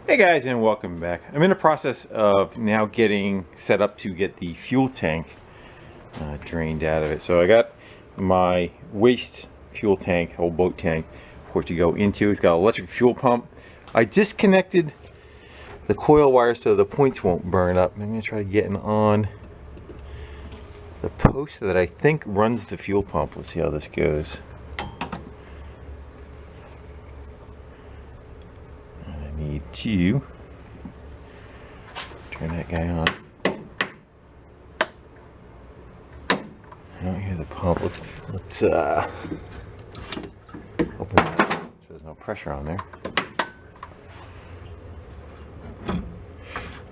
Hey guys, and welcome back. I'm in the process of now getting set up to get the fuel tank drained out of it. So I got my waste fuel tank, whole boat tank, for it to go into. It's got an electric fuel pump. I disconnected the coil wire so the points won't burn up. I'm going to try getting on the post that I think runs the fuel pump. Let's see how this goes. Need to turn that guy on. I don't hear the pump. Let's open that so there's no pressure on there.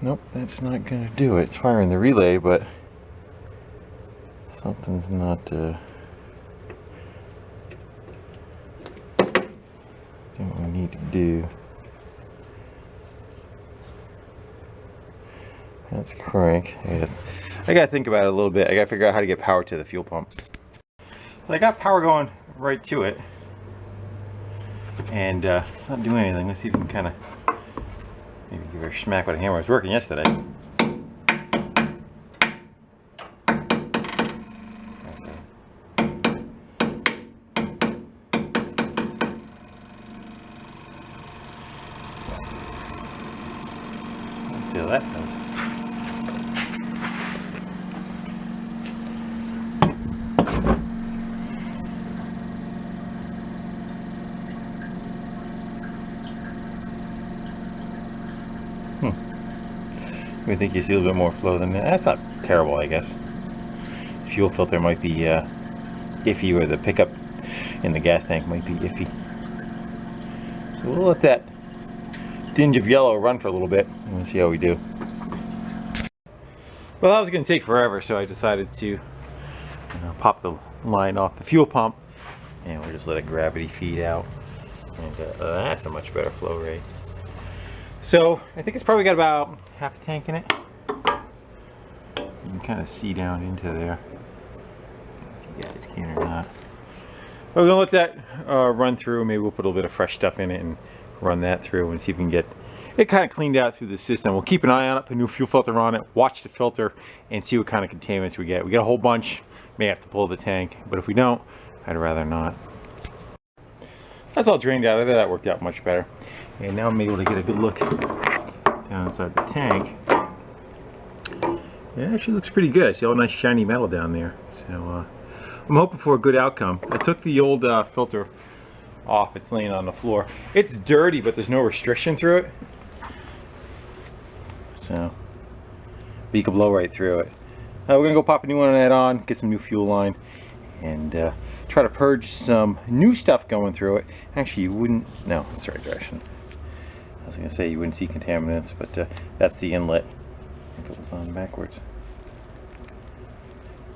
Nope, that's not gonna do it. It's firing the relay, but something's not doing what we need to do. That's crank. I gotta think about it a little bit. I gotta figure out how to get power to the fuel pump. I got power going right to it, and it's not doing anything. Let's see if we can kind of maybe give her a smack with a hammer. It was working yesterday. Let's see how that does. I think you see a little bit more flow than that. That's not terrible, I guess. Fuel filter might be iffy, or the pickup in the gas tank might be iffy. So we'll let that tinge of yellow run for a little bit and we'll see how we do. Well, that was going to take forever, so I decided to pop the line off the fuel pump and we'll just let it gravity feed out. And that's a much better flow rate. So I think it's probably got about half a tank in it. You can kind of see down into there. If you guys can or not. But we're gonna let that run through. Maybe we'll put a little bit of fresh stuff in it and run that through and see if we can get it kind of cleaned out through the system. We'll keep an eye on it, put a new fuel filter on it, watch the filter, and see what kind of contaminants we get. We get a whole bunch, may have to pull the tank, but if we don't, I'd rather not. That's all drained out of there. That worked out much better. And now I'm able to get a good look down inside the tank. It actually looks pretty good. I see all nice shiny metal down there. So I'm hoping for a good outcome. I took the old filter off. It's laying on the floor. It's dirty, but there's no restriction through it. So you can blow right through it. We're gonna go pop a new one of that on, get some new fuel line, and try to purge some new stuff going through it. Actually, you wouldn't, no, that's the right direction. I was gonna say you wouldn't see contaminants, but that's the inlet if it was on backwards.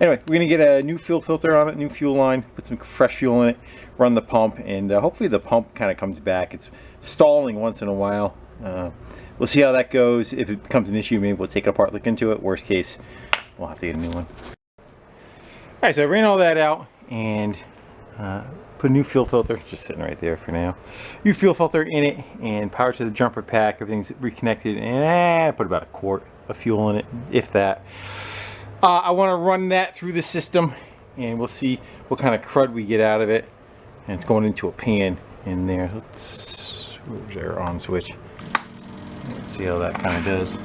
Anyway, we're gonna get a new fuel filter on it, new fuel line, put some fresh fuel in it, run the pump, and hopefully the pump kind of comes back. It's stalling once in a while. We'll see how that goes. If it becomes an issue, maybe we'll take it apart, look into it. Worst case, we'll have to get a new one. All right, so I ran all that out and put a new fuel filter, just sitting right there for now. New fuel filter in it and power to the jumper pack. Everything's reconnected, and I put about a quart of fuel in it, if that. I want to run that through the system, and we'll see what kind of crud we get out of it. And it's going into a pan in there. Where's our on switch? Let's see how that kind of does.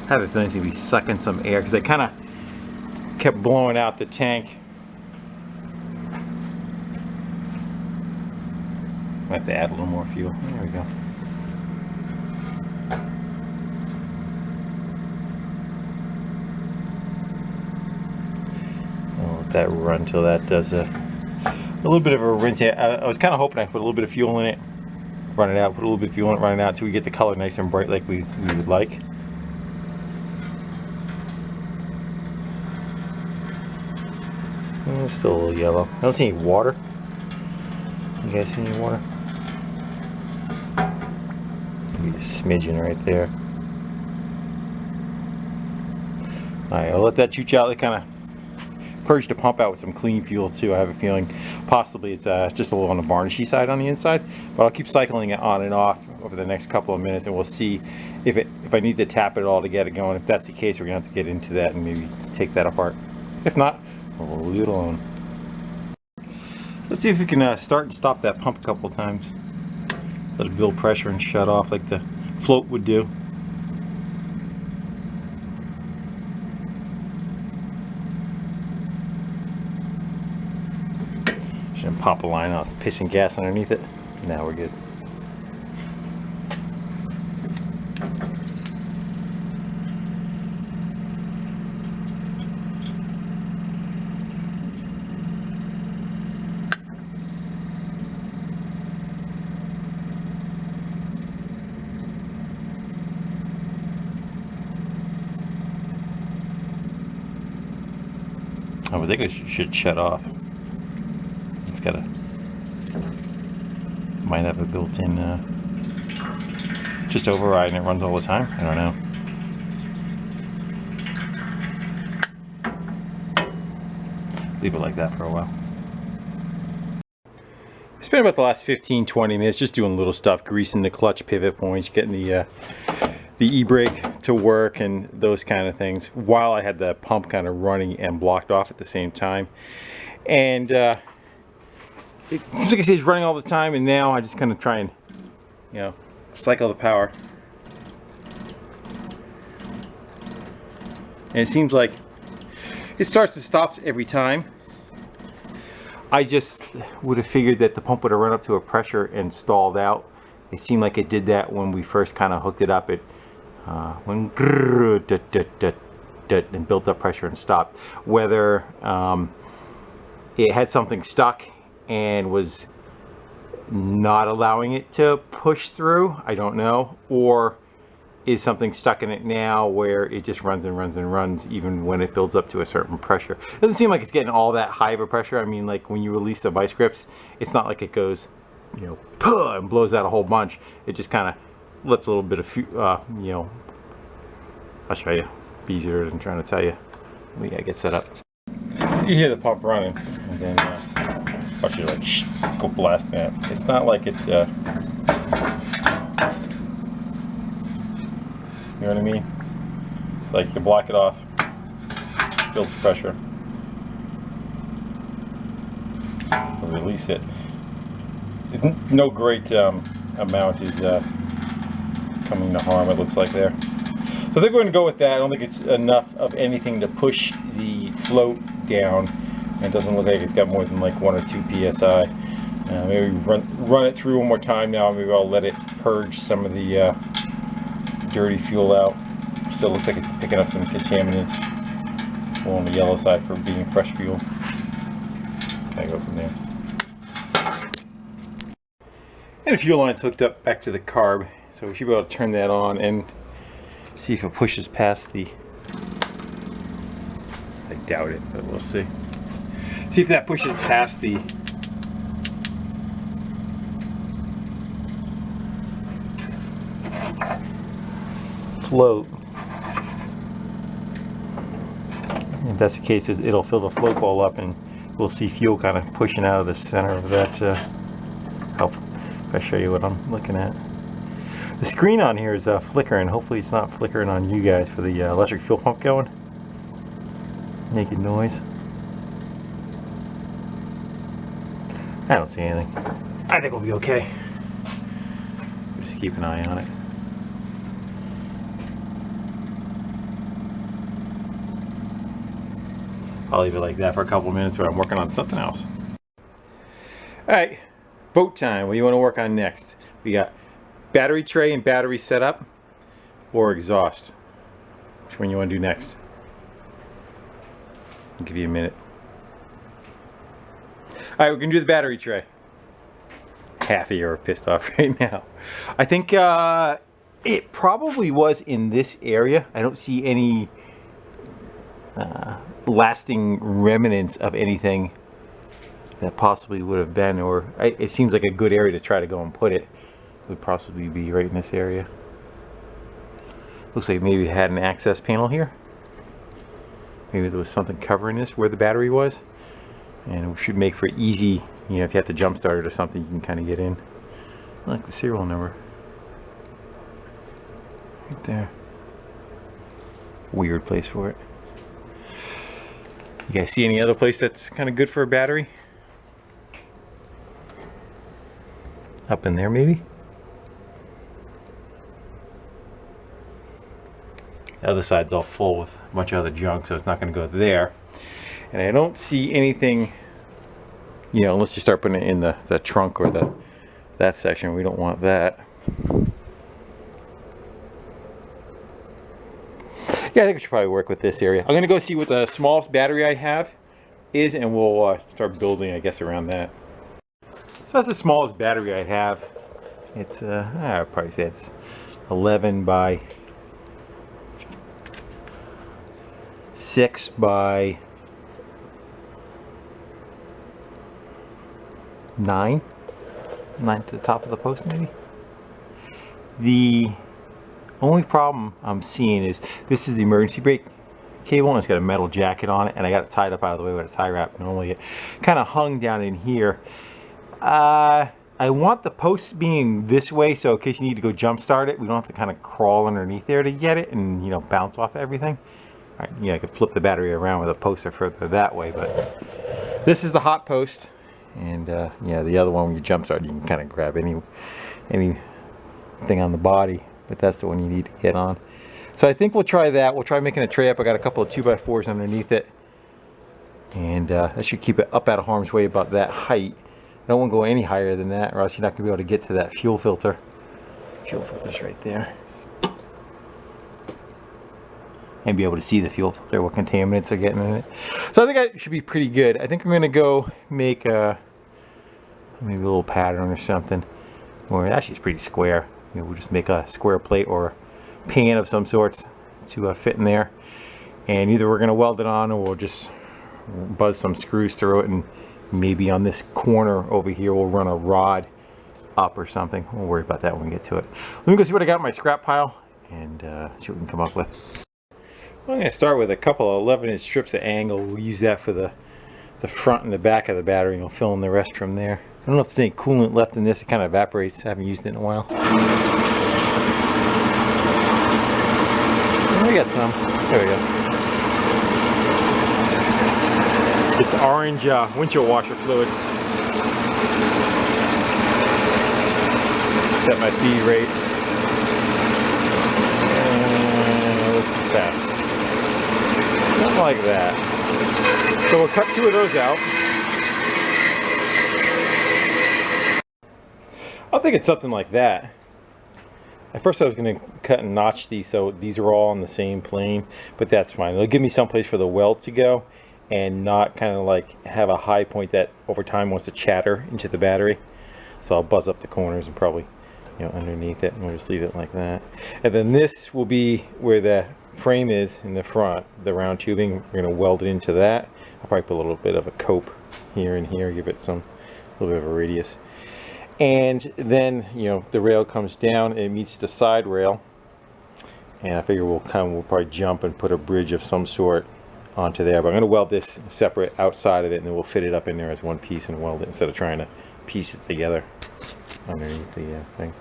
I have a feeling it's going to be sucking some air because I kind of kept blowing out the tank. I have to add a little more fuel. There we go. I'll let that run until that does a little bit of a rinse. I was kind of hoping I put a little bit of fuel in it, run it out, put a little bit of fuel in it, run it out, so we get the color nice and bright like we would like. It's still a little yellow. I don't see any water. You guys see any water? Maybe a smidgen right there. Alright, I'll let that chooch out. It kind of purged the pump out with some clean fuel too. I have a feeling possibly it's just a little on the varnishy side on the inside, but I'll keep cycling it on and off over the next couple of minutes, and we'll see if I need to tap it all to get it going. If that's the case, we're gonna have to get into that and maybe take that apart. If not, we'll leave it alone. Let's see if we can start and stop that pump a couple of times. Let it build pressure and shut off like the float would do. Shouldn't pop a line out, it's pissing gas underneath it. Now we're good. I think it should shut off. It's got a, might have a built-in just override and it runs all the time. I don't know. Leave it like that for a while. I spent about the last 15-20 minutes just doing little stuff, greasing the clutch pivot points, getting the e-brake to work and those kind of things, while I had the pump kind of running and blocked off at the same time. And it seems like it's running all the time, and now I just kind of try and, you know, cycle the power. And it seems like it starts to stop every time. I just would have figured that the pump would have run up to a pressure and stalled out. It seemed like it did that when we first kind of hooked it up. It when and built up pressure and stopped. Whether it had something stuck and was not allowing it to push through, I don't know, or is something stuck in it now where it just runs and runs and runs even when it builds up to a certain pressure. It doesn't seem like it's getting all that high of a pressure. I mean, like when you release the vice grips, it's not like it goes, you know, and blows out a whole bunch. It just kind of lets a little bit of, you know, I'll show you. Be easier than trying to tell you. We gotta get set up. So you hear the pump running, and then watch it like go blast that. It's not like it's, you know what I mean? It's like you block it off, builds pressure, release it. No great amount is coming to harm, it looks like there. So I think we're going to go with that. I don't think it's enough of anything to push the float down. And it doesn't look like it's got more than like 1 or 2 psi. Maybe run it through one more time now. Maybe I'll let it purge some of the dirty fuel out. Still looks like it's picking up some contaminants. Well, on the yellow side for being fresh fuel. Kind of go from there. And the fuel line's hooked up back to the carb, so we should be able to turn that on and see if it pushes past the, I doubt it, but we'll see. See if that pushes past the float. If that's the case, it'll fill the float bowl up and we'll see fuel kind of pushing out of the center of that. If I show you what I'm looking at. The screen on here is flickering. Hopefully it's not flickering on you guys for the electric fuel pump going. Naked noise. I don't see anything. I think we'll be okay. Just keep an eye on it. I'll leave it like that for a couple of minutes while I'm working on something else. Alright, boat time. What do you want to work on next? We got battery tray and battery setup, or exhaust. Which one you want to do next? I'll give you a minute. Alright, we're going to do the battery tray. Half of you are pissed off right now. I think it probably was in this area. I don't see any lasting remnants of anything that possibly would have been, or it seems like a good area to try to go and put it. Would possibly be right in this area. Looks like maybe it had an access panel here. maybe there was something covering this where the battery was, and it should make for easy, you know, if you have to jump start it or something, you can kind of get in. I like the serial number right there. Weird place for it. You guys see any other place that's kind of good for a battery? Up in there maybe? The other side's all full with a bunch of other junk, so it's not going to go there. And I don't see anything, you know, unless you start putting it in the trunk or that section. We don't want that. Yeah, I think we should probably work with this area. I'm going to go see what the smallest battery I have is, and we'll start building, I guess, around that. So that's the smallest battery I have. It's, I'd probably say it's 11 by 6 by 9 to the top of the post maybe. The only problem I'm seeing is this is the emergency brake cable, and it's got a metal jacket on it, and I got it tied up out of the way with a tie wrap. Normally it kind of hung down in here. I want the posts being this way, so in case you need to go jump start it, we don't have to kind of crawl underneath there to get it and, you know, bounce off everything. All right, yeah, I could flip the battery around with a poster further that way, but this is the hot post, and yeah, the other one when you jump start, you can kind of grab anything on the body, but that's the one you need to get on. So I think we'll try that. We'll try making a tray up. I got a couple of 2x4s underneath it, and that should keep it up out of harm's way about that height. I don't want to go any higher than that, or else you're not going to be able to get to that fuel filter. Fuel filter's right there. And be able to see the fuel filter, what contaminants are getting in it. So I think that should be pretty good. I think I'm going to go make maybe a little pattern or something, or actually it's pretty square. You know, we'll just make a square plate or pan of some sorts to fit in there, and either we're going to weld it on, or we'll just buzz some screws through it, and maybe on this corner over here we'll run a rod up or something. We'll worry about that when we get to it. Let me go see what I got in my scrap pile and see what we can come up with. Well, I'm going to start with a couple of 11-inch strips of angle. We'll use that for the front and the back of the battery, and we'll fill in the rest from there. I don't know if there's any coolant left in this. It kind of evaporates. I haven't used it in a while. We got some. There we go. It's orange windshield washer fluid. Set my feed rate. Let's see fast. Something like that. So we'll cut 2 of those out. I'm thinking something like that. At first I was going to cut and notch these so these are all on the same plane, but that's fine. It'll give me some place for the weld to go and not kind of like have a high point that over time wants to chatter into the battery. So I'll buzz up the corners and probably, you know, underneath it, and we'll just leave it like that. And then this will be where the frame is in the front, the round tubing. We're going to weld it into that. I'll probably put a little bit of a cope here and here, give it some little bit of a radius. And then, you know, the rail comes down, it meets the side rail, and I figure we'll probably jump and put a bridge of some sort onto there. But I'm going to weld this separate outside of it, and then we'll fit it up in there as one piece and weld it instead of trying to piece it together underneath the thing.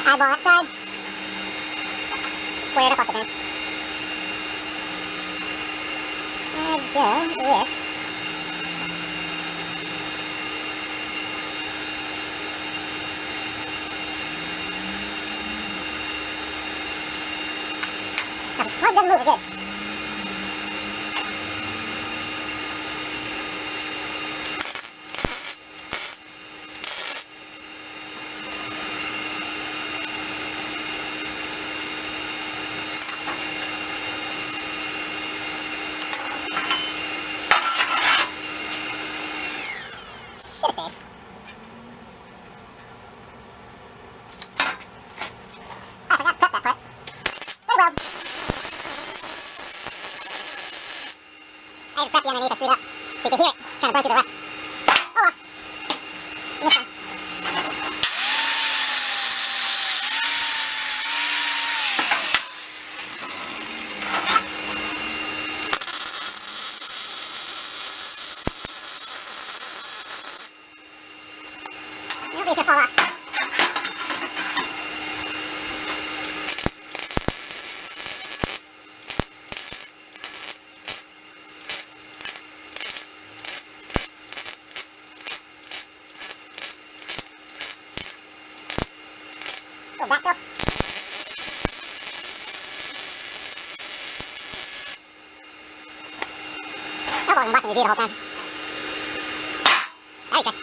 Eyeball that side, square it up off the bench. I go with plug doesn't move, we're good. been watching you do the whole time. Battery check.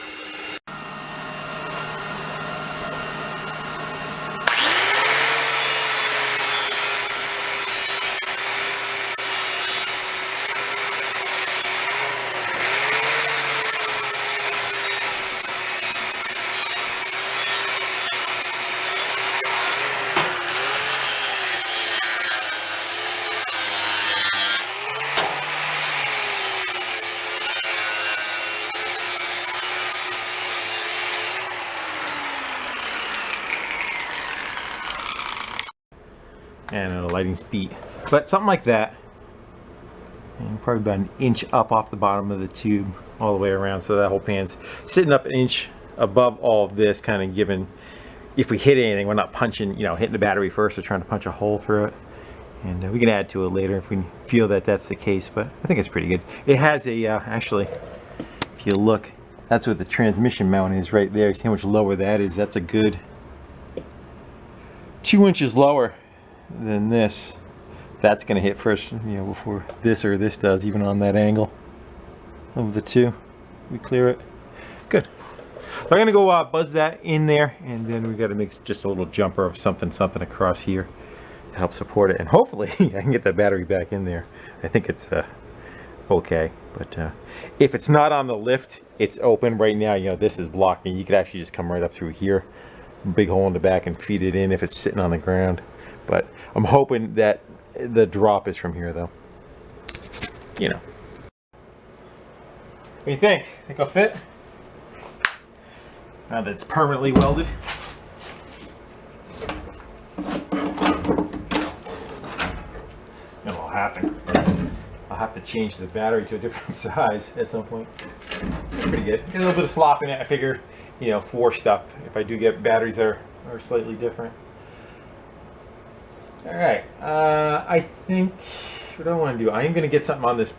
And a lighting speed, but something like that, and probably about an inch up off the bottom of the tube all the way around, so that whole pan's sitting up an inch above all of this, kind of giving, if we hit anything, we're not punching, you know, hitting the battery first or trying to punch a hole through it. And we can add to it later if we feel that that's the case, but I think it's pretty good. It has a actually, if you look, that's what the transmission mount is right there. See how much lower that is? That's a good 2 inches lower than this. That's going to hit first, you know, before this or this does, even on that angle of the two. We clear it. Good. I'm going to go buzz that in there, and then we got to make just a little jumper of something across here to help support it, and hopefully I can get that battery back in there. I think it's okay, but if it's not on the lift, it's open right now. You know, this is blocking. You could actually just come right up through here, big hole in the back, and feed it in if it's sitting on the ground. But I'm hoping that the drop is from here, though. You know. What do you think? Think it'll fit? Now that it's permanently welded. What'll happen? I'll have to change the battery to a different size at some point. Pretty good. Get a little bit of slop in it. I figure, you know, for stuff, if I do get batteries that are slightly different. All right, I think, what do I want to do? I am going to get something on this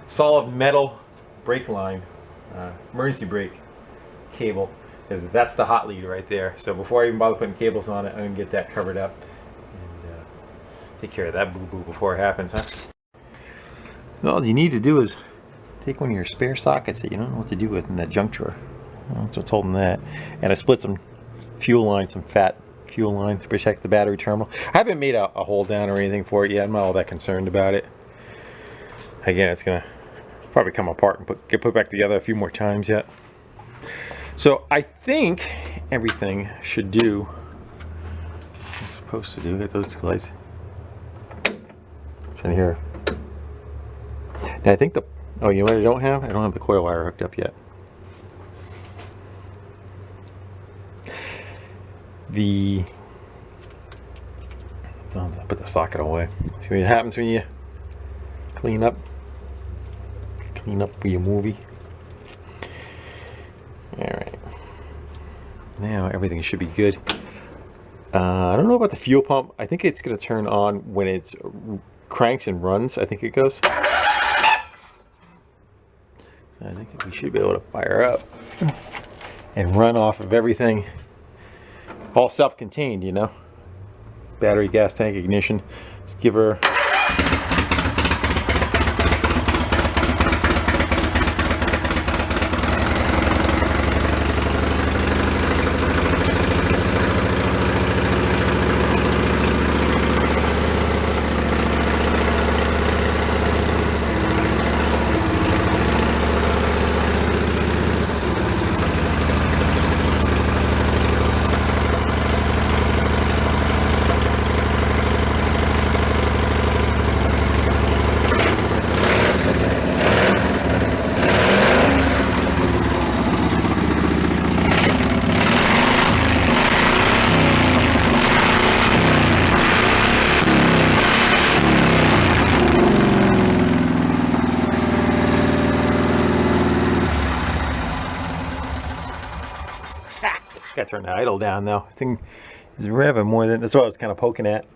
solid metal brake line, emergency brake cable, because that's the hot lead right there. So before I even bother putting cables on it, I'm going to get that covered up and take care of that boo-boo before it happens, huh? All you need to do is take one of your spare sockets that you don't know what to do with in that junk drawer. That's what's holding that. And I split some fuel line, some fat fuel line to protect the battery terminal. I haven't made a hole down or anything for it yet. I'm not all that concerned about it. Again, it's gonna probably come apart and get put back together a few more times yet. So I think everything should do what it's supposed to do. Get those two lights. Trying to hear. And I think oh, you know what I don't have? I don't have the coil wire hooked up yet. I'll put the socket away. See what happens when you clean up for your movie. All right, now everything should be good. I don't know about the fuel pump. I think it's going to turn on when it's cranks and runs. I think it goes. I think we should be able to fire up and run off of everything. All self-contained, you know. Battery, gas tank, ignition. Let's give her. Got to turn the idle down though. I think it's revving more than, that's what I was kind of poking at.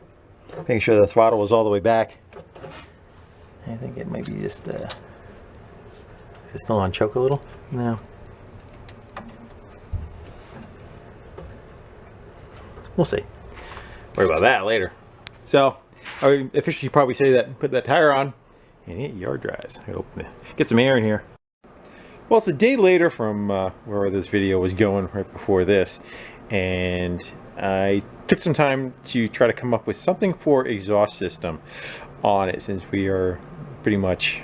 Making sure the throttle was all the way back. I think it might be just, is it still on choke a little? No. We'll see. Worry about that later. So, I would officially probably say that, put that tire on and it yard dries. I open it, get some air in here. Well, it's a day later from where this video was going right before this, and I took some time to try to come up with something for exhaust system on it, since we are pretty much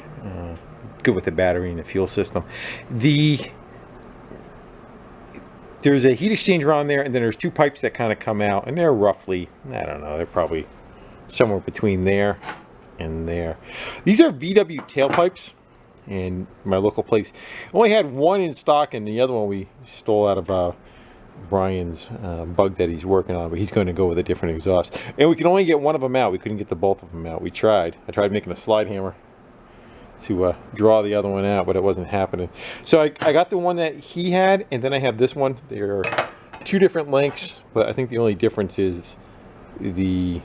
good with the battery and the fuel system. There's a heat exchanger on there, and then there's two pipes that kind of come out, and they're roughly, I don't know, they're probably somewhere between there and there. These are VW tailpipes in my local place. Only had one in stock, and the other one we stole out of Brian's bug that he's working on, but he's going to go with a different exhaust. And we could only get one of them out. We couldn't get the both of them out. We tried. I tried making a slide hammer to draw the other one out, but it wasn't happening. So I got the one that he had, and then I have this one. They are two different lengths, but I think the only difference is the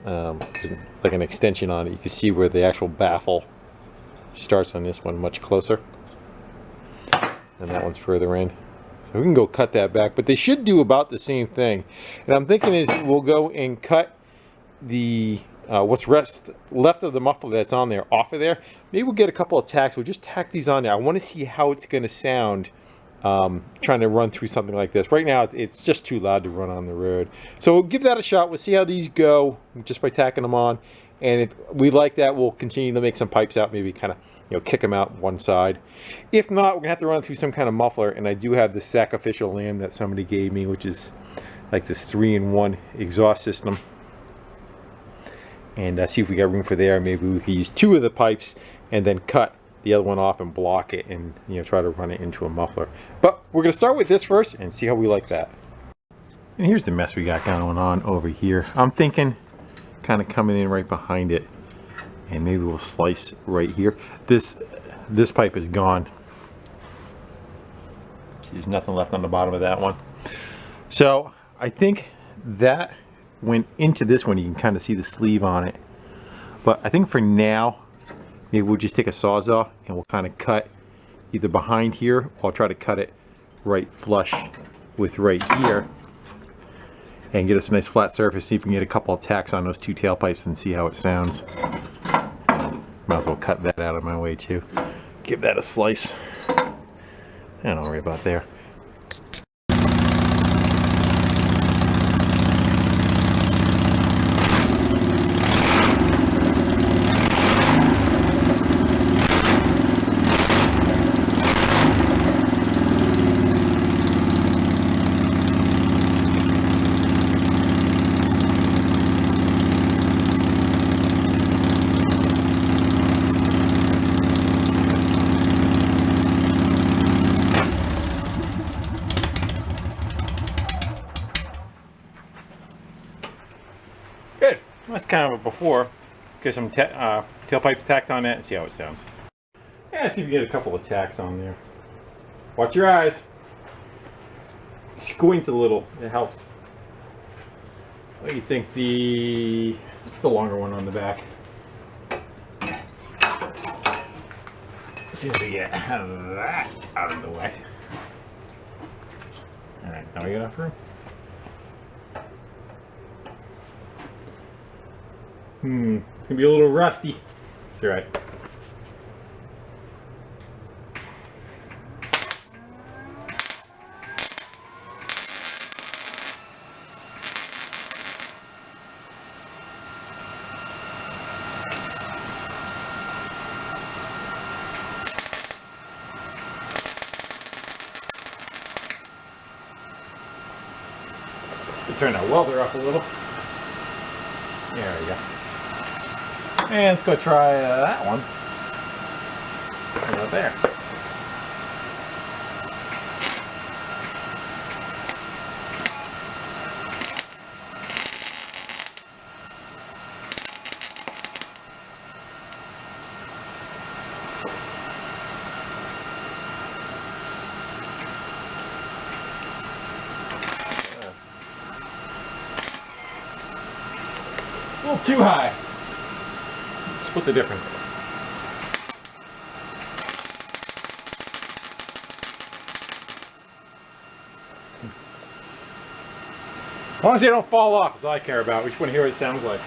like an extension on it. You can see where the actual baffle starts on this one much closer, and that one's further in. So we can go cut that back, but they should do about the same thing. And I'm thinking is we'll go and cut the what's left of the muffler that's on there off of there. Maybe we'll get a couple of tacks. We'll just tack these on there. I want to see how it's going to sound trying to run through something like this. Right now it's just too loud to run on the road. So we'll give that a shot. We'll see how these go just by tacking them on. And if we like that, we'll continue to make some pipes out, maybe kind of, you know, kick them out one side. If not, we're gonna have to run through some kind of muffler. And I do have this sacrificial lamb that somebody gave me, which is like this 3-in-1 exhaust system. And see if we got room for there. Maybe we can use two of the pipes and then cut the other one off and block it, and, you know, try to run it into a muffler. But we're gonna start with this first and see how we like that. And here's the mess we got going on over here. I'm thinking kind of coming in right behind it, and maybe we'll slice right here. This pipe is gone. There's nothing left on the bottom of that one. So I think that went into this one. You can kind of see the sleeve on it. But I think for now, maybe we'll just take a Sawzall and we'll kind of cut either behind here, or I'll try to cut it right flush with right here and get us a nice flat surface. See if we can get a couple of tacks on those two tailpipes and see how it sounds. Might as well cut that out of my way too. Give that a slice. I don't worry about there. Good. That's kind of a before. Get some tailpipe tacked on that and see how it sounds. Yeah, see if you get a couple of tacks on there. Watch your eyes. Squint a little. It helps. What do you think? Let's put the longer one on the back. See if we get that out of the way. All right, now we got enough room. It's gonna be a little rusty. It's alright. Turn that welder up a little. There we go. And let's go try that one. Right there. A little too high. Split the difference. As long as they don't fall off, is all I care about. We just want to hear what it sounds like.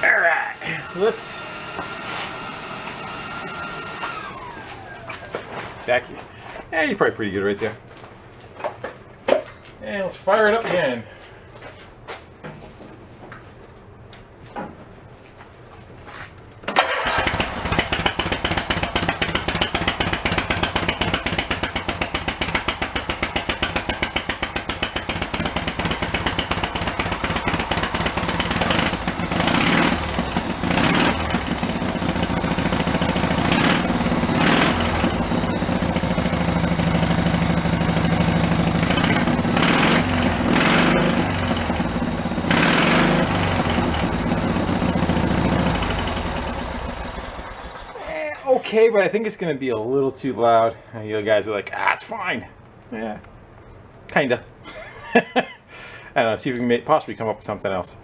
All right. let's vacuum. Yeah, you're probably pretty good right there. And let's fire it up again. Okay, but I think it's going to be a little too loud. You guys are like, it's fine. Yeah, kinda. I don't know, see if we can possibly come up with something else.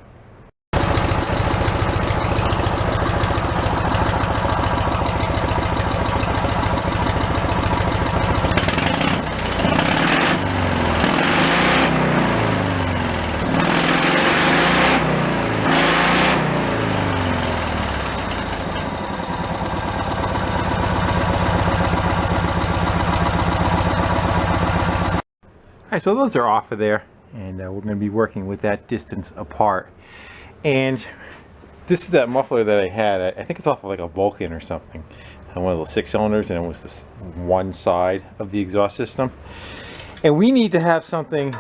Alright, so those are off of there, and we're going to be working with that distance apart. And this is that muffler that I had. I think it's off of like a Vulcan or something. One of those 6 cylinders, and it was this one side of the exhaust system. And we need to have something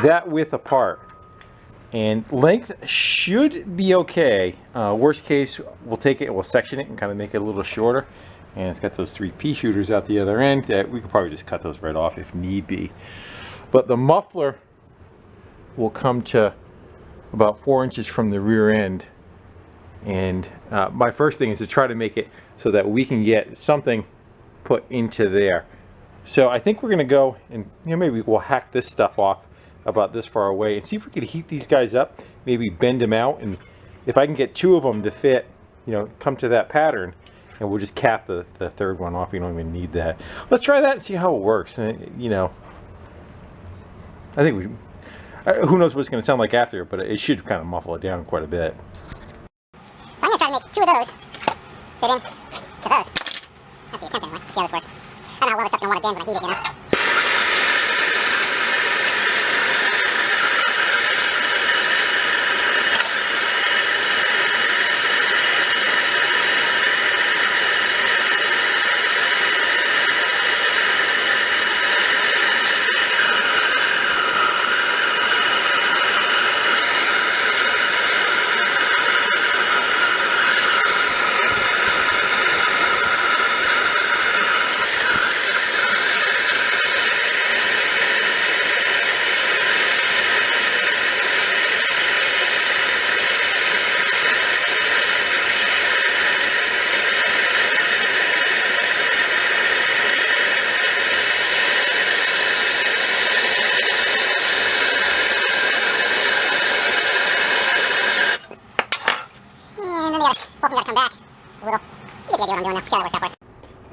that width apart. And length should be okay. Worst case, we'll take it, we'll section it and kind of make it a little shorter. And it's got those 3 pea shooters out the other end that we could probably just cut those right off if need be. But the muffler will come to about 4 inches from the rear end. And my first thing is to try to make it so that we can get something put into there. So I think we're going to go and maybe we'll hack this stuff off about this far away and see if we could heat these guys up, maybe bend them out, and if I can get 2 of them to fit, come to that pattern, and we'll just cap the third one off. You don't even need that. Let's try that and see how it works. And, I think who knows what it's going to sound like after, but it should kind of muffle it down quite a bit. So I'm going to try to make 2 of those fit in to those. That's the attempt anyway. See how this works. I don't know how well this stuff's going to want to bend when I heat it,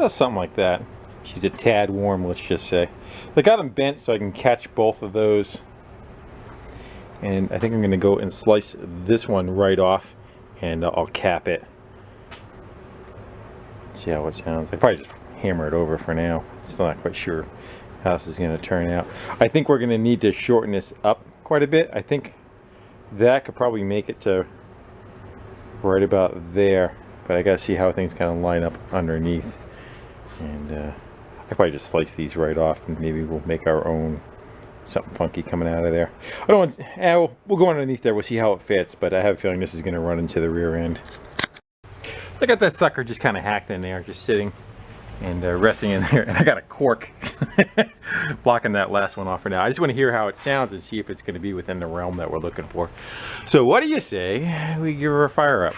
Something like that. She's a tad warm, let's just say. I got them bent so I can catch both of those, and I think I'm going to go and slice this one right off, and I'll cap it. See how it sounds. I probably just hammer it over for now. Still not quite sure how this is going to turn out. I think we're going to need to shorten this up quite a bit. I think that could probably make it to right about there, but I got to see how things kind of line up underneath. And I probably just slice these right off, and maybe we'll make our own something funky coming out of there. I don't want. We'll go underneath there. We'll see how it fits, but I have a feeling this is going to run into the rear end. Look at that sucker just kind of hacked in there, just sitting and resting in there. And I got a cork blocking that last one off for now. I just want to hear how it sounds and see if it's going to be within the realm that we're looking for. So what do you say we give her a fire up?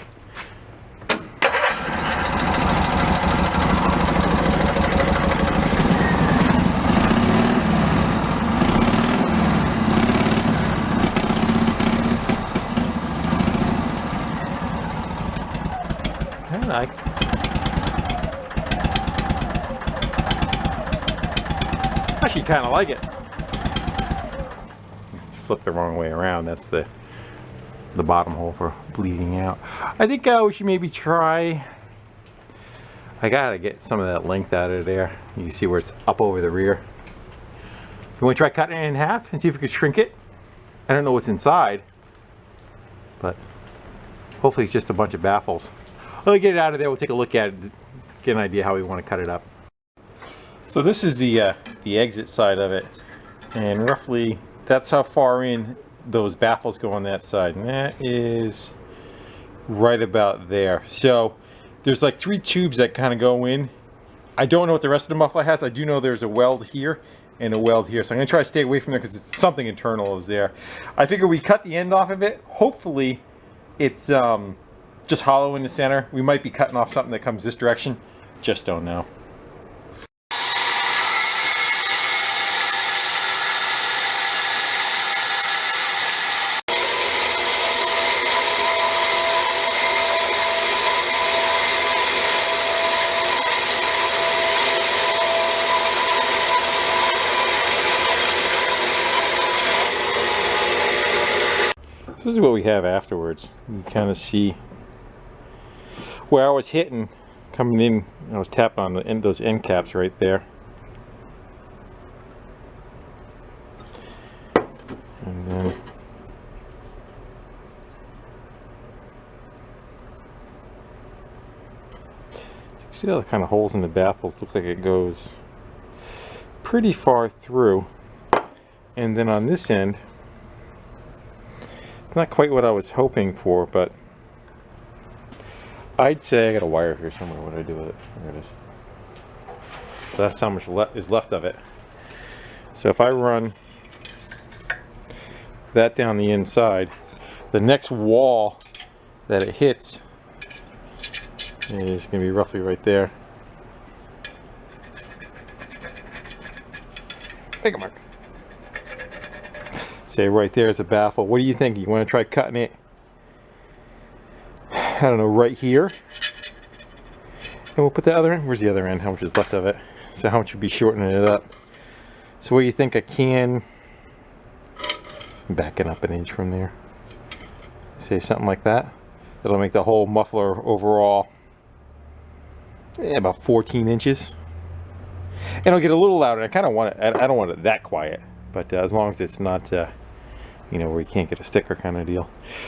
I actually kind of like it. Flip the wrong way around. That's the the bottom hole for bleeding out. I think we should maybe try. I gotta get some of that length out of there. You can see where it's up over the rear. You want to try cutting it in half and see if we could shrink it? I don't know what's inside, but hopefully it's just a bunch of baffles. Let me get it out of there. We'll take a look at it, get an idea how we want to cut it up. So this is the exit side of it, and roughly that's how far in those baffles go on that side, and that is right about there. So there's like 3 tubes that kind of go in. I don't know what the rest of the muffler has. I do know there's a weld here and a weld here, so I'm gonna try to stay away from there because it's something internal is there. I figure we cut the end off of it. Hopefully it's just hollow in the center. We might be cutting off something that comes this direction. Just don't know. This is what we have afterwards. You kind of see where I was hitting coming in. I was tapping on the end, those end caps right there. And then see all the kind of holes in the baffles. Look like it goes pretty far through. And then on this end, not quite what I was hoping for, but I'd say I got a wire here somewhere. What do I do with it? There it is. So that's how much is left of it. So if I run that down the inside, the next wall that it hits is going to be roughly right there. Take a mark. Say right there is a baffle. What do you think? You want to try cutting it, I don't know, right here? And we'll put the other end. Where's the other end? How much is left of it? So how much would be shortening it up? So what do you think? I can back it up an inch from there. Say something like that. That'll make the whole muffler overall about 14 inches. And it'll get a little louder. I kind of want it. I don't want it that quiet, but as long as it's not you know, where you can't get a sticker kind of deal.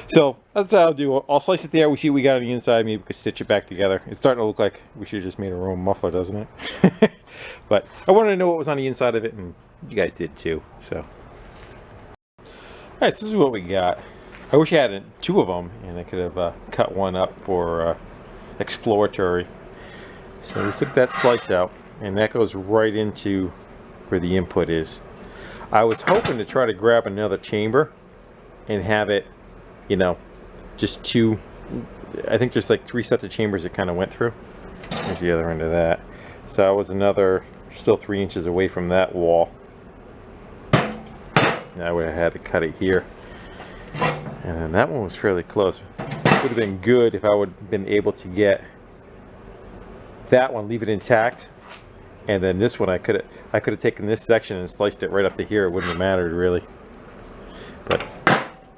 So that's what I'll do. I'll slice it there. We see what we got on the inside. Maybe we could stitch it back together. It's starting to look like we should have just made our own muffler, doesn't it? But I wanted to know what was on the inside of it, and you guys did too. So, all right, so this is what we got. I wish I had 2 of them, and I could have cut one up for exploratory. So we took that slice out, and that goes right into where the input is. I was hoping to try to grab another chamber and have it, you know, just 2, I think there's like 3 sets of chambers that kind of went through. There's the other end of that. So I was still 3 inches away from that wall. I would have had to cut it here. And then that one was fairly close. It would have been good if I would have been able to get that one, leave it intact. And then this one I could have taken this section and sliced it right up to here. It wouldn't have mattered really. But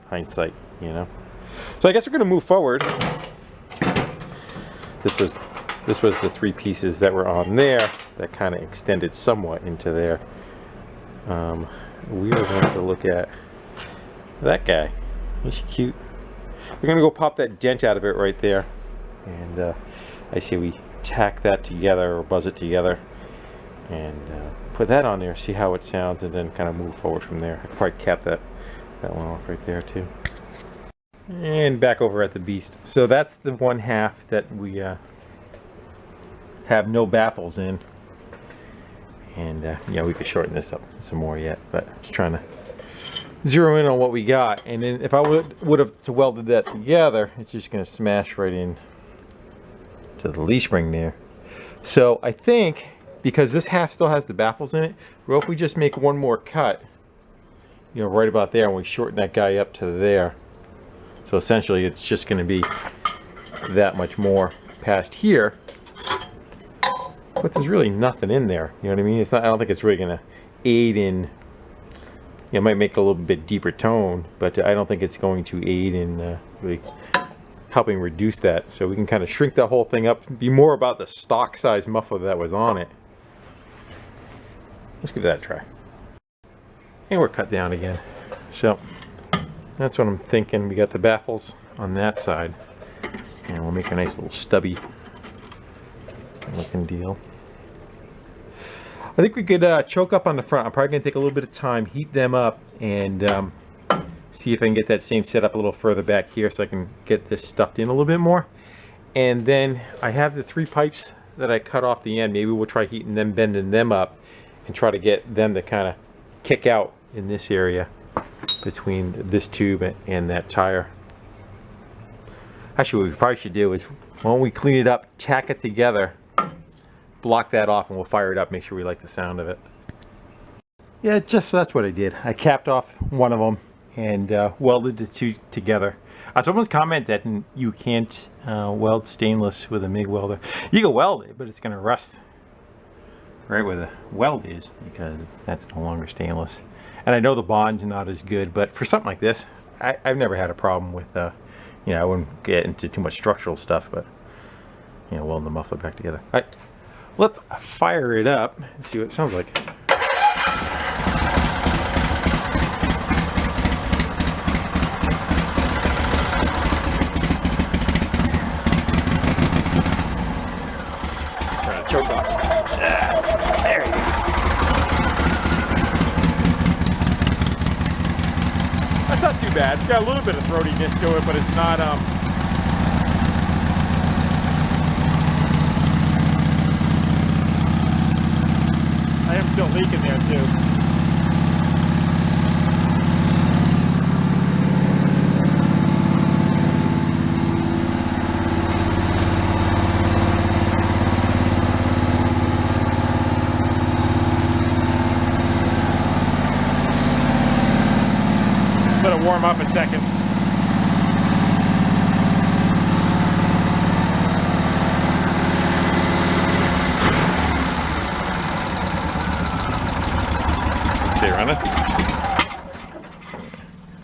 hindsight, you know. So I guess we're going to move forward. This was the 3 pieces that were on there that kind of extended somewhat into there. We are going to look at that guy. He's cute. We're going to go pop that dent out of it right there. And I say we tack that together or buzz it together. And put that on there, see how it sounds, and then kind of move forward from there. I could probably cap that one off right there too. And back over at the beast. So that's the 1/2 that we have no baffles in. And yeah, we could shorten this up some more yet, but just trying to zero in on what we got. And then if I would have welded that together, it's just going to smash right in to the leaf spring there. So I think, because this half still has the baffles in it, well, if we just make one more cut, you know, right about there, and we shorten that guy up to there. So essentially it's just going to be that much more past here. But there's really nothing in there, you know what I mean? It's not, I don't think it's really going to aid in it might make it a little bit deeper tone, but I don't think it's going to aid in really helping reduce that. So we can kind of shrink that whole thing up, be more about the stock size muffler that was on it. Let's give that a try. And we're cut down again. So that's what I'm thinking. We got the baffles on that side, and we'll make a nice little stubby looking deal. I think we could choke up on the front. I'm probably going to take a little bit of time, heat them up, and see if I can get that same setup a little further back here so I can get this stuffed in a little bit more. And then I have the 3 pipes that I cut off the end. Maybe we'll try heating them, bending them up, and try to get them to kind of kick out in this area between this tube and that tire. Actually, what we probably should do is when we clean it up, tack it together, block that off, and we'll fire it up, make sure we like the sound of it. Yeah, just that's what I did. I capped off one of them and welded the 2 together. Someone's commented that you can't weld stainless with a MIG welder. You can weld it, but it's going to rust right where the weld is because that's no longer stainless. And I know the bond's not as good, but for something like this, I've never had a problem with, you know, I wouldn't get into too much structural stuff, but, you know, welding the muffler back together. All right, let's fire it up and see what it sounds like. Trying to choke off. There you go. That's not too bad. It's got a little bit of throatiness to it, but it's not I am still leaking there too. Let it warm up a second. Stay running.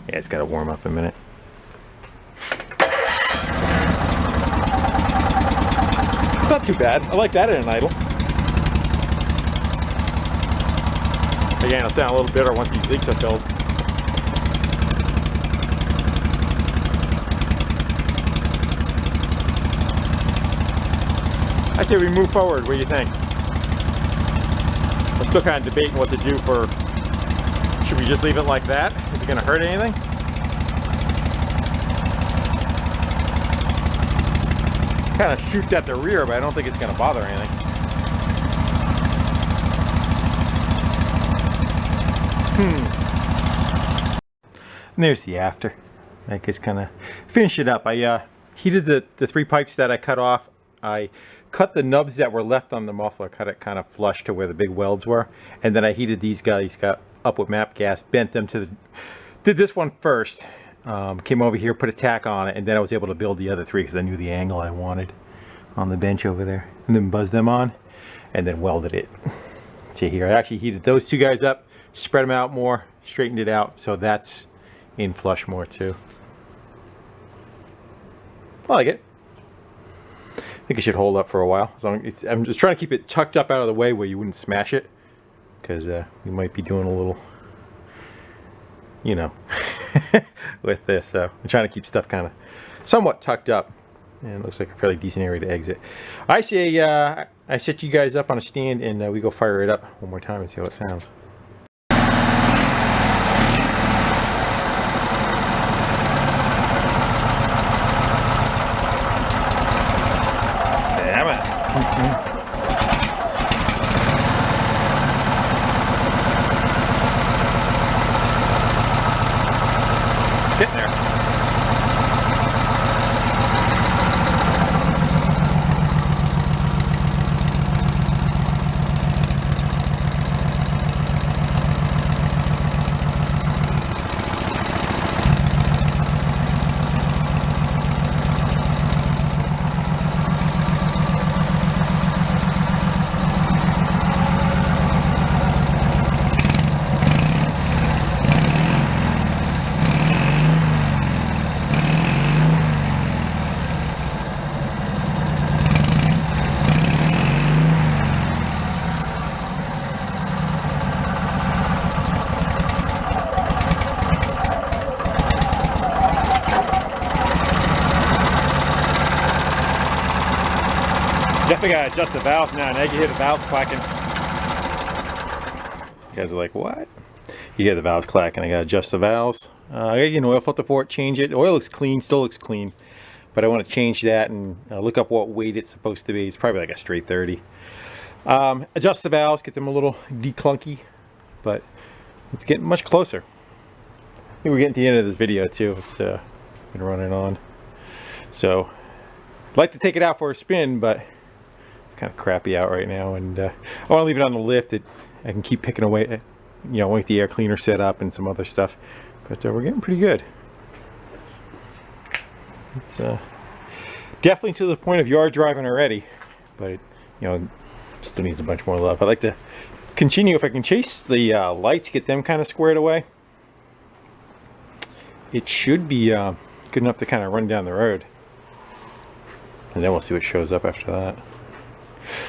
Yeah, it's got to warm up a minute. Not too bad. I like that in an idle. Again, it'll sound a little bitter once these leaks are filled. I say we move forward. What do you think? I'm still kind of debating what to do for. Should we just leave it like that? Is it going to hurt anything? Kind of shoots at the rear, but I don't think it's going to bother anything. And there's the after. I just kind of finish it up. I heated the 3 pipes that I cut off. I cut the nubs that were left on the muffler, cut it kind of flush to where the big welds were, and then I heated these guys up with MAP gas, bent them to the, did this one first, came over here, put a tack on it, and then I was able to build the other 3 because I knew the angle I wanted on the bench over there, and then buzzed them on, and then welded it to here. I actually heated those 2 guys up, spread them out more, straightened it out, so that's in flush more too. I like it. I think it should hold up for a while. I'm just trying to keep it tucked up out of the way where you wouldn't smash it, because you might be doing a little, you know, with this. So I'm trying to keep stuff kind of somewhat tucked up, and it looks like a fairly decent area to exit. I say I set you guys up on a stand, and we go fire it up one more time and see how it sounds. Getting there. Definitely gotta adjust the valves now. Now you hear the valves clacking. You guys are like, what? You hear the valves clacking. I gotta adjust the valves. I gotta get an oil filter for it, change it. The oil looks clean, still looks clean. But I want to change that and look up what weight it's supposed to be. It's probably like a straight 30. Adjust the valves, get them a little declunky, but it's getting much closer. I think we're getting to the end of this video too. It's been running on. So I'd like to take it out for a spin, but it's kind of crappy out right now, and I want to leave it on the lift. I can keep picking away, you know, with the air cleaner set up and some other stuff. But we're getting pretty good. It's definitely to the point of yard driving already, but it, you know, still needs a bunch more love. I'd like to continue if I can chase the lights, get them kind of squared away. It should be good enough to kind of run down the road, and then we'll see what shows up after that.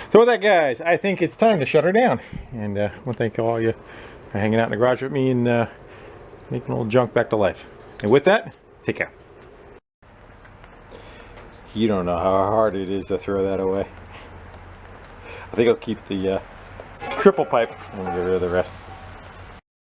So with that, guys, I think it's time to shut her down, and I want to thank all you for hanging out in the garage with me and making old junk back to life. And with that, take care. You don't know how hard it is to throw that away. I think I'll keep the triple pipe and get rid of the rest.